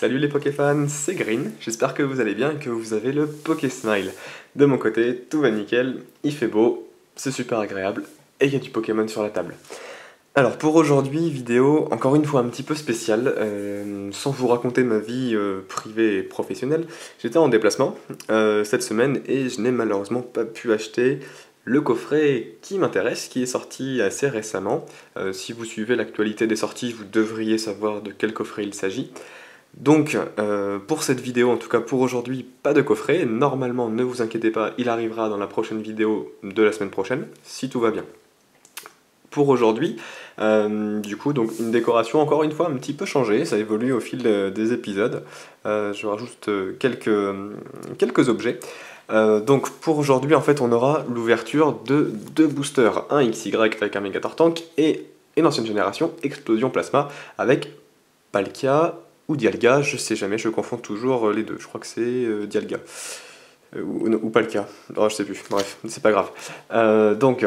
Salut les Pokéfans, c'est Green, j'espère que vous allez bien et que vous avez le Pokésmile. De mon côté, tout va nickel, il fait beau, c'est super agréable et il y a du Pokémon sur la table. Alors pour aujourd'hui, vidéo encore une fois un petit peu spéciale, sans vous raconter ma vie privée et professionnelle, j'étais en déplacement cette semaine et je n'ai malheureusement pas pu acheter le coffret qui m'intéresse, qui est sorti assez récemment. Si vous suivez l'actualité des sorties, vous devriez savoir de quel coffret il s'agit. Donc, pour cette vidéo, en tout cas pour aujourd'hui, pas de coffret. Normalement, ne vous inquiétez pas, il arrivera dans la prochaine vidéo de la semaine prochaine, si tout va bien. Pour aujourd'hui, du coup, donc une décoration encore une fois un petit peu changée, ça évolue au fil des épisodes. Je rajoute quelques objets. Donc pour aujourd'hui, en fait, on aura l'ouverture de deux boosters, un XY avec un Mégator Tank et une ancienne génération Explosion Plasma avec Palkia ou Dialga, je sais jamais, je confonds toujours les deux, je crois que c'est Dialga, ou Palkia, oh, je sais plus, bref, c'est pas grave. Donc,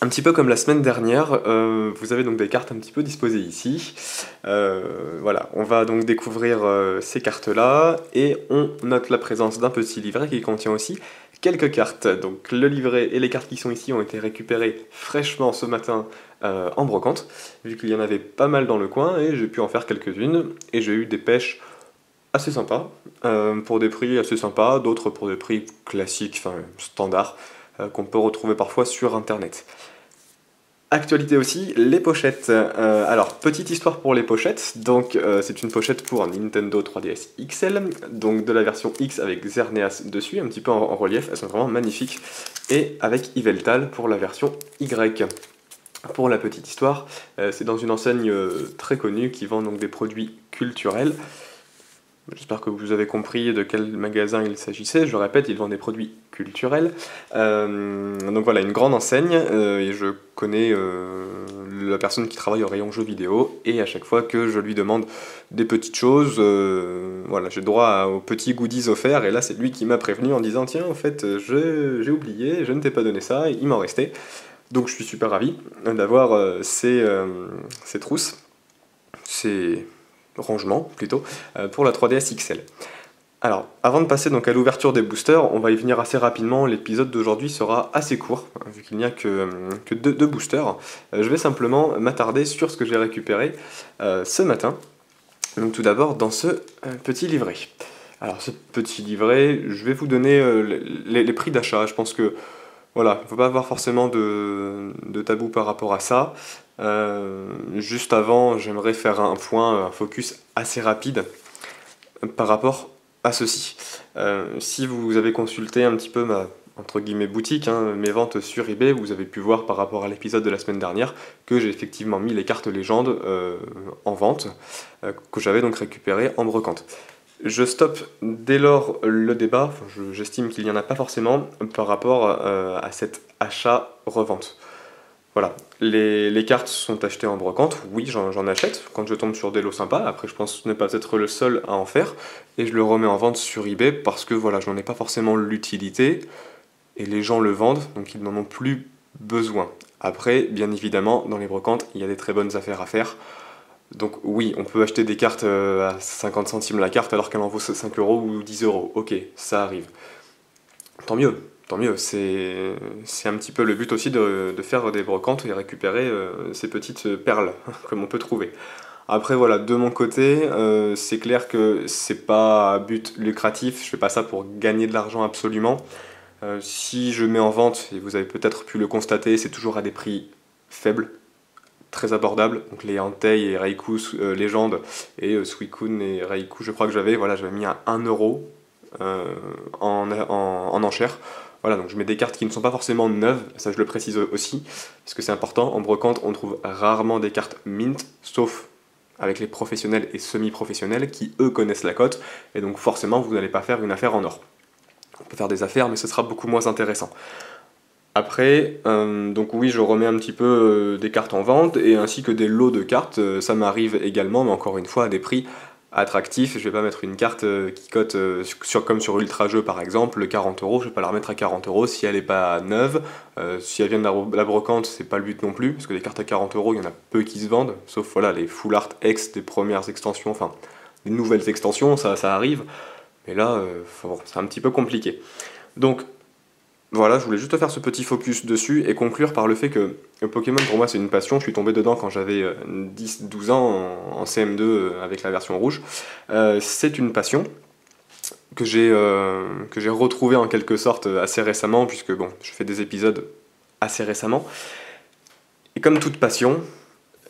un petit peu comme la semaine dernière, vous avez donc des cartes un petit peu disposées ici. Voilà, on va donc découvrir ces cartes-là, et on note la présence d'un petit livret qui contient aussi quelques cartes. Donc le livret et les cartes qui sont ici ont été récupérées fraîchement ce matin en brocante, vu qu'il y en avait pas mal dans le coin, et j'ai pu en faire quelques-unes, et j'ai eu des pêches assez sympas, pour des prix assez sympas, d'autres pour des prix classiques, enfin standards, qu'on peut retrouver parfois sur internet. Actualité aussi, les pochettes. Alors, petite histoire pour les pochettes. Donc, c'est une pochette pour un Nintendo 3DS XL, donc de la version X avec Xerneas dessus, un petit peu en relief. Elles sont vraiment magnifiques. Et avec Yveltal pour la version Y. Pour la petite histoire, c'est dans une enseigne très connue qui vend donc des produits culturels. J'espère que vous avez compris de quel magasin il s'agissait. Je le répète, ils vendent des produits culturels. Donc voilà, une grande enseigne. Et je connais la personne qui travaille au rayon jeux vidéo. Et à chaque fois que je lui demande des petites choses, voilà, j'ai droit aux petits goodies offerts. Et là, c'est lui qui m'a prévenu en disant: tiens, en fait, j'ai oublié, je ne t'ai pas donné ça, il m'en restait. Donc je suis super ravi d'avoir ces trousses. Ces rangements plutôt, pour la 3DS XL. Alors, avant de passer donc à l'ouverture des boosters, on va y venir assez rapidement, l'épisode d'aujourd'hui sera assez court, vu qu'il n'y a que deux boosters. Je vais simplement m'attarder sur ce que j'ai récupéré ce matin. Donc tout d'abord dans ce petit livret. Alors ce petit livret, je vais vous donner les prix d'achat, je pense que voilà, il ne faut pas avoir forcément de tabou par rapport à ça. Juste avant, j'aimerais faire un point, un focus assez rapide par rapport à ceci. Si vous avez consulté un petit peu ma entre guillemets boutique, hein, mes ventes sur eBay, vous avez pu voir par rapport à l'épisode de la semaine dernière que j'ai effectivement mis les cartes légendes en vente, que j'avais donc récupérées en brocante. Je stoppe dès lors le débat, enfin, j'estime qu'il n'y en a pas forcément par rapport à cet achat-revente. Voilà, les cartes sont achetées en brocante, oui j'en achète quand je tombe sur des lots sympas, après je pense ne pas être le seul à en faire, et je le remets en vente sur eBay parce que voilà, j'en ai pas forcément l'utilité, et les gens le vendent, donc ils n'en ont plus besoin. Après, bien évidemment, dans les brocantes, il y a des très bonnes affaires à faire. Donc oui, on peut acheter des cartes à 50 centimes la carte alors qu'elle en vaut 5 euros ou 10 euros. Ok, ça arrive. Tant mieux. C'est un petit peu le but aussi de faire des brocantes et récupérer ces petites perles, comme on peut trouver. Après voilà, de mon côté, c'est clair que c'est pas à but lucratif, je fais pas ça pour gagner de l'argent absolument. Si je mets en vente, et vous avez peut-être pu le constater, c'est toujours à des prix faibles, très abordables. Donc les Entei et Raikou Légende et Suicune et Raikou, je crois que j'avais mis à 1 euro en enchère. Voilà, donc je mets des cartes qui ne sont pas forcément neuves, ça je le précise aussi, parce que c'est important. En brocante, on trouve rarement des cartes mint, sauf avec les professionnels et semi-professionnels qui eux connaissent la cote, et donc forcément vous n'allez pas faire une affaire en or. On peut faire des affaires, mais ce sera beaucoup moins intéressant. Après, donc oui, je remets un petit peu des cartes en vente, et ainsi que des lots de cartes, ça m'arrive également, mais encore une fois à des prix attractifs. Je vais pas mettre une carte qui cote, comme sur Ultra Jeu par exemple, 40 euros, je vais pas la remettre à 40 euros si elle n'est pas neuve. Si elle vient de la brocante, c'est pas le but non plus, parce que des cartes à 40 euros, il y en a peu qui se vendent, sauf voilà, les Full Art X des premières extensions, enfin des nouvelles extensions, ça arrive, mais là, bon, c'est un petit peu compliqué. Donc voilà, je voulais juste faire ce petit focus dessus et conclure par le fait que Pokémon pour moi c'est une passion, je suis tombé dedans quand j'avais 10-12 ans en CM2 avec la version rouge. C'est une passion que j'ai retrouvée en quelque sorte assez récemment, puisque bon, je fais des épisodes assez récemment. Et comme toute passion,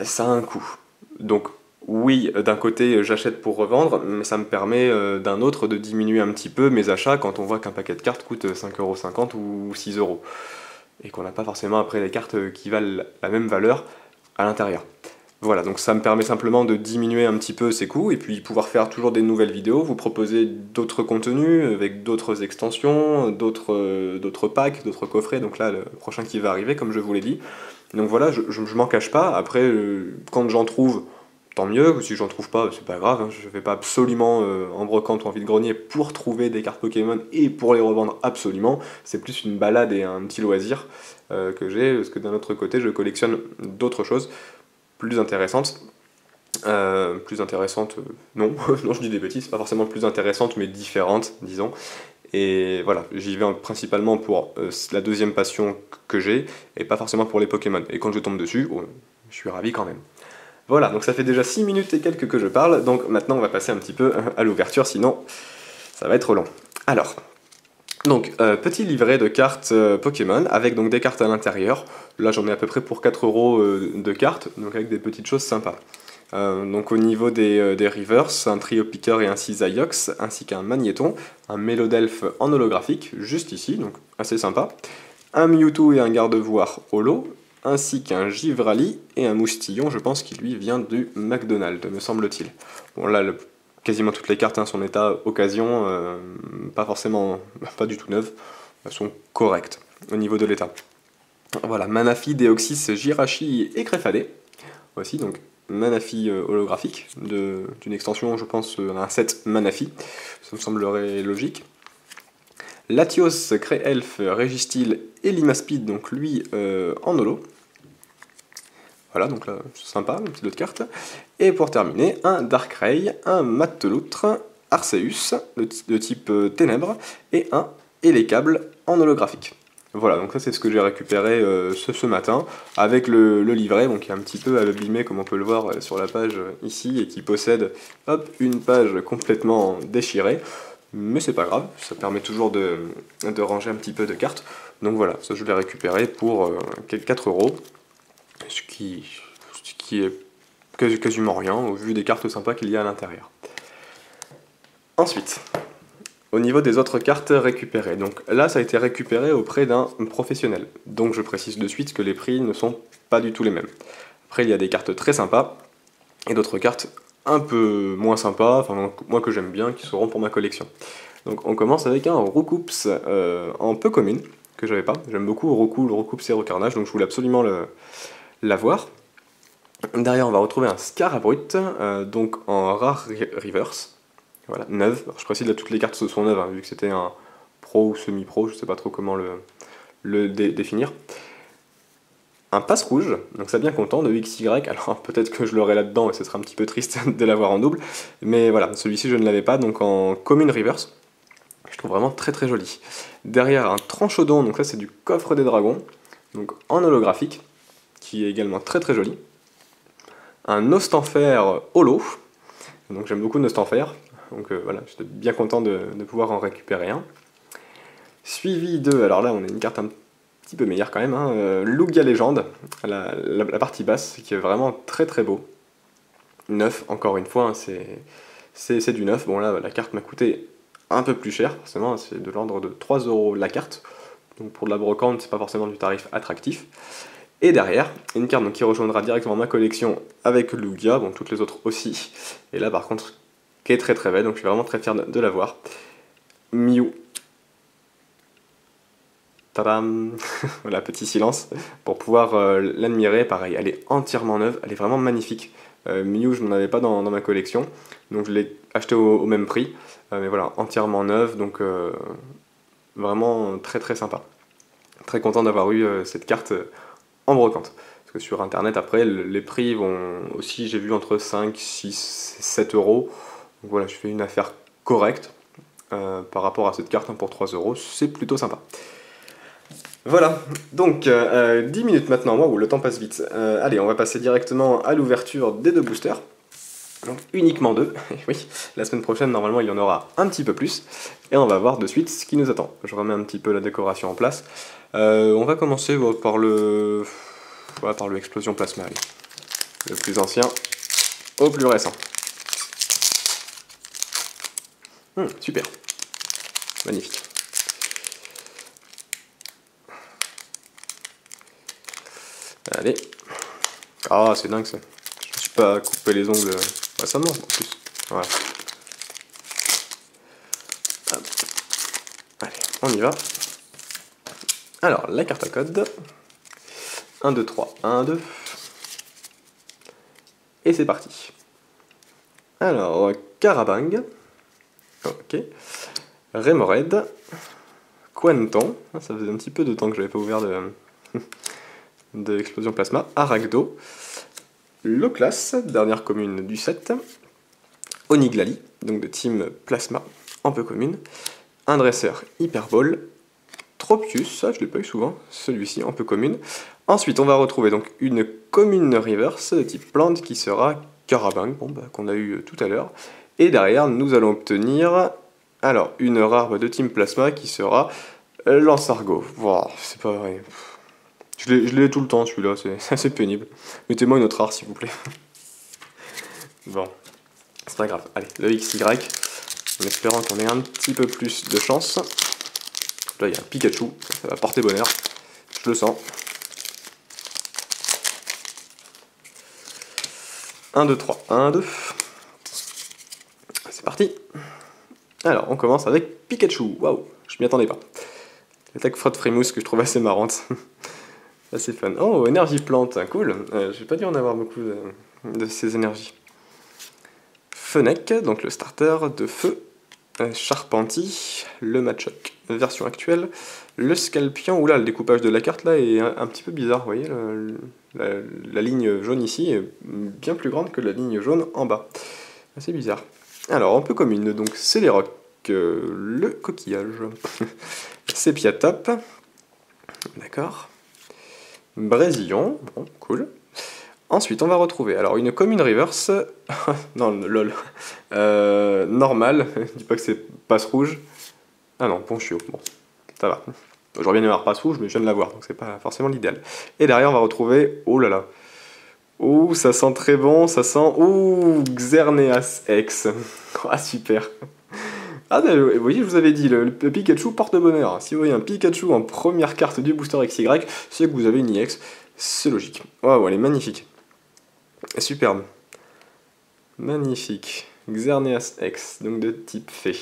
ça a un coût. Donc oui, d'un côté j'achète pour revendre, mais ça me permet d'un autre de diminuer un petit peu mes achats quand on voit qu'un paquet de cartes coûte 5,50 € ou 6 € et qu'on n'a pas forcément après des cartes qui valent la même valeur à l'intérieur. Voilà, donc ça me permet simplement de diminuer un petit peu ces coûts et puis pouvoir faire toujours des nouvelles vidéos, vous proposer d'autres contenus avec d'autres extensions, d'autres packs, d'autres coffrets, donc là le prochain qui va arriver comme je vous l'ai dit. Donc voilà, je m'en cache pas, après quand j'en trouve, tant mieux, si j'en trouve pas, c'est pas grave, hein, je fais pas absolument en brocante ou en vide-grenier pour trouver des cartes Pokémon et pour les revendre absolument, c'est plus une balade et un petit loisir que j'ai, parce que d'un autre côté je collectionne d'autres choses plus intéressantes. Non, non, je dis des bêtises, pas forcément plus intéressantes, mais différentes, disons. Et voilà, j'y vais principalement pour la deuxième passion que j'ai, et pas forcément pour les Pokémon. Et quand je tombe dessus, je suis ravi quand même. Voilà, donc ça fait déjà 6 minutes et quelques que je parle, donc maintenant on va passer un petit peu à l'ouverture, sinon ça va être long. Alors, donc petit livret de cartes Pokémon, avec donc des cartes à l'intérieur. Là j'en ai à peu près pour 4 € de cartes, donc avec des petites choses sympas. Donc au niveau des Rivers, un Trio Piqueur et un Cisaillux, ainsi qu'un Magnéton, un Mélodelphe en holographique, juste ici, donc assez sympa, un Mewtwo et un Gardevoir holo, ainsi qu'un Givrali et un Moustillon, je pense qu'il lui vient du McDonald's, me semble-t-il. Bon là, quasiment toutes les cartes sont état occasion, pas forcément, pas du tout neuves, elles sont correctes au niveau de l'état. Voilà, Manaphy, Deoxys, Jirachi et Greffadé, aussi, donc Manaphy holographique, d'une extension, je pense, un set Manaphy, ça me semblerait logique. Latios, Cré-Elf, Registeel et Limaspeed, donc lui en holo. Voilà, donc là, c'est sympa, un petit lot de cartes. Et pour terminer, un Darkrai, un Mateloutre, Arceus, de type Ténèbres, et un Elekable en holographique. Voilà, donc ça c'est ce que j'ai récupéré ce matin, avec le livret, donc qui est un petit peu abîmé comme on peut le voir sur la page ici, et qui possède une page complètement déchirée. Mais c'est pas grave, ça permet toujours de ranger un petit peu de cartes. Donc voilà, ça je l'ai récupéré pour 4 €, ce qui est quasiment rien au vu des cartes sympas qu'il y a à l'intérieur. Ensuite, au niveau des autres cartes récupérées, donc là ça a été récupéré auprès d'un professionnel. Donc je précise de suite que les prix ne sont pas du tout les mêmes. Après il y a des cartes très sympas et d'autres cartes un peu moins sympas, enfin moi que j'aime bien, qui seront pour ma collection. Donc on commence avec un Roucoups en peu commune, que j'avais pas. J'aime beaucoup Roucoups et Recarnage, donc je voulais absolument l'avoir. Derrière on va retrouver un Scarabrut, donc en rare reverse. Voilà, neuve. Alors, je précise là toutes les cartes sont neuves, hein, vu que c'était un pro ou semi-pro, je sais pas trop comment le définir. Un passe rouge, donc ça bien content, de XY, alors peut-être que je l'aurai là-dedans et ce sera un petit peu triste de l'avoir en double, mais voilà, celui-ci je ne l'avais pas, donc en commune reverse, je trouve vraiment très très joli. Derrière un Tranchodon, donc ça c'est du coffre des dragons, donc en holographique, qui est également très très joli. Un Nostanfer holo, donc j'aime beaucoup Nostanfer, donc voilà, j'étais bien content de pouvoir en récupérer un. Suivi de, alors là on a une carte un petit peu meilleur quand même, hein, Lugia Légende, la partie basse, qui est vraiment très très beau. Neuf, encore une fois, hein, c'est du neuf. Bon là, la carte m'a coûté un peu plus cher, forcément, c'est de l'ordre de 3 € la carte. Donc pour de la brocante, c'est pas forcément du tarif attractif. Et derrière, une carte donc, qui rejoindra directement ma collection avec Lugia, bon toutes les autres aussi. Et là par contre, qui est très très belle, donc je suis vraiment très fier de l'avoir. Mew. Tadam. Voilà, petit silence, pour pouvoir l'admirer. Pareil, elle est entièrement neuve, elle est vraiment magnifique. Mew, je n'en avais pas dans ma collection, donc je l'ai acheté au même prix. Mais voilà, entièrement neuve, donc vraiment très très sympa. Très content d'avoir eu cette carte en brocante. Parce que sur internet, après, les prix vont aussi, j'ai vu entre 5, 6, 7 €. Donc voilà, je fais une affaire correcte par rapport à cette carte pour 3 euros, c'est plutôt sympa. Voilà, donc 10 minutes maintenant, waouh, le temps passe vite. Allez, on va passer directement à l'ouverture des 2 boosters. Donc uniquement 2, oui, la semaine prochaine normalement il y en aura un petit peu plus, et on va voir de suite ce qui nous attend. Je remets un petit peu la décoration en place. On va commencer par le Explosion Plasma, allez. Le plus ancien au plus récent. Super, magnifique. Allez. Ah, c'est dingue ça. Je me suis pas coupé les ongles récemment en plus. Voilà. Hop. Allez, on y va. Alors, la carte à code. 1, 2, 3, 1, 2. Et c'est parti. Alors, Carabang. Ok. Remoraid. Quanton. Ça faisait un petit peu de temps que j'avais pas ouvert de Explosion Plasma. Aragdo. Loclas, dernière commune du set. Oniglali, donc de team Plasma, un peu commune. Un dresseur Hyperball. Tropius, ça je l'ai pas eu souvent, celui-ci un peu commune. Ensuite on va retrouver donc une commune reverse de type plante qui sera Carabang, qu'on a eu tout à l'heure. Et derrière nous allons obtenir alors une rare de team Plasma qui sera Lansargo. Wow, c'est pas vrai. Je l'ai tout le temps celui-là, c'est assez pénible. Mettez-moi une autre rare s'il vous plaît. Bon, c'est pas grave. Allez, le XY, en espérant qu'on ait un petit peu plus de chance. Là il y a un Pikachu, ça va porter bonheur. Je le sens. 1, 2, 3, 1, 2. C'est parti. Alors, on commence avec Pikachu. Waouh, je m'y attendais pas. L'attaque frotte frimousse que je trouve assez marrante. Assez fun. Oh, énergie plante, cool. J'ai pas dû en avoir beaucoup de ces énergies. Fennec, donc le starter de feu. Charpenti, le Machoke, version actuelle. Le Scalpion, oula, le découpage de la carte là est un petit peu bizarre, vous voyez, la ligne jaune ici est bien plus grande que la ligne jaune en bas. Assez bizarre. Alors, un peu commune, donc c'est les rocs, le coquillage. Sépiatop, d'accord. Brésillon, bon, cool. Ensuite, on va retrouver alors une commune reverse. Non, lol. Normal, dis pas que c'est passe rouge. Ah non, Ponchio, bon, ça va. J'aurais bien aimé avoir passe rouge, mais je viens de l'avoir, donc c'est pas forcément l'idéal. Et derrière, on va retrouver. Oh là là. Ouh, ça sent très bon, ça sent. Ouh, Xerneas X. Ah, super. Ah, vous voyez, je vous avais dit, le Pikachu porte bonheur. Si vous voyez un Pikachu en première carte du booster XY, c'est que vous avez une IX. C'est logique. Waouh, elle est magnifique. Superbe. Magnifique. Xerneas X, donc de type fée.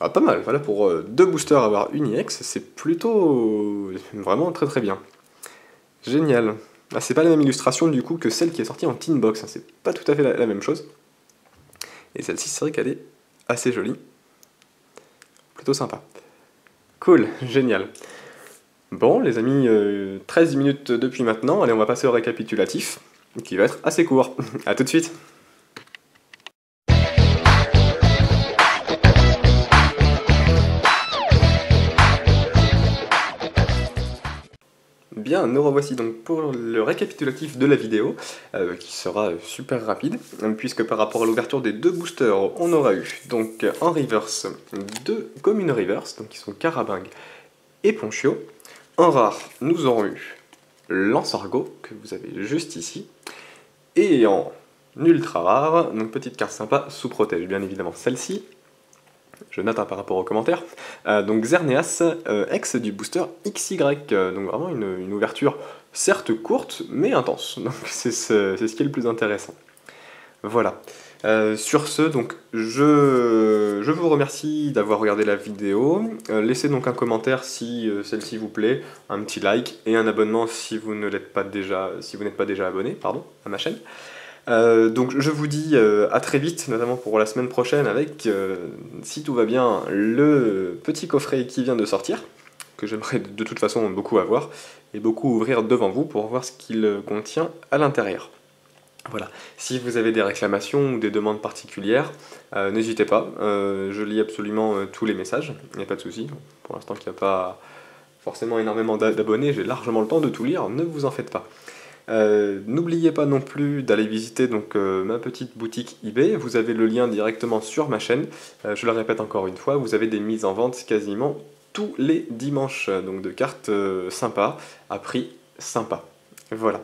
Ah, pas mal, voilà, pour 2 boosters avoir une IX, c'est plutôt vraiment très très bien. Génial. Ah, c'est pas la même illustration du coup que celle qui est sortie en Teen Box, hein. C'est pas tout à fait la même chose. Et celle-ci, c'est vrai qu'elle est assez jolie. Plutôt sympa. Cool, génial. Bon, les amis, 13 minutes depuis maintenant. Allez, on va passer au récapitulatif, qui va être assez court. A tout de suite. Bien, nous revoici donc pour le récapitulatif de la vidéo, qui sera super rapide, puisque par rapport à l'ouverture des 2 boosters, on aura eu donc en reverse 2 communes reverse, donc qui sont Carabang et Ponchio. En rare, nous aurons eu Lansargo, que vous avez juste ici, et en ultra rare, donc petite carte sympa, sous protège bien évidemment celle-ci. Je note par rapport aux commentaires. Donc Xerneas, ex du booster XY, donc vraiment une ouverture certes courte, mais intense. Donc c'est ce qui est le plus intéressant. Voilà. Sur ce, donc je vous remercie d'avoir regardé la vidéo. Laissez donc un commentaire si celle-ci vous plaît, un petit like et un abonnement si vous n'êtes pas déjà abonné, pardon, à ma chaîne. Donc je vous dis à très vite, notamment pour la semaine prochaine avec, si tout va bien, le petit coffret qui vient de sortir, que j'aimerais de toute façon beaucoup avoir, et beaucoup ouvrir devant vous pour voir ce qu'il contient à l'intérieur. Voilà. Si vous avez des réclamations ou des demandes particulières, n'hésitez pas. Je lis absolument tous les messages, il n'y a pas de souci. Pour l'instant qu'il n'y a pas forcément énormément d'abonnés, j'ai largement le temps de tout lire, ne vous en faites pas. N'oubliez pas non plus d'aller visiter donc, ma petite boutique eBay, vous avez le lien directement sur ma chaîne. Je le répète encore une fois, vous avez des mises en vente quasiment tous les dimanches, donc de cartes sympas, à prix sympa. Voilà.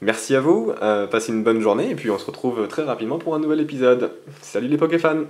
Merci à vous, passez une bonne journée et puis on se retrouve très rapidement pour un nouvel épisode. Salut les Pokéfans!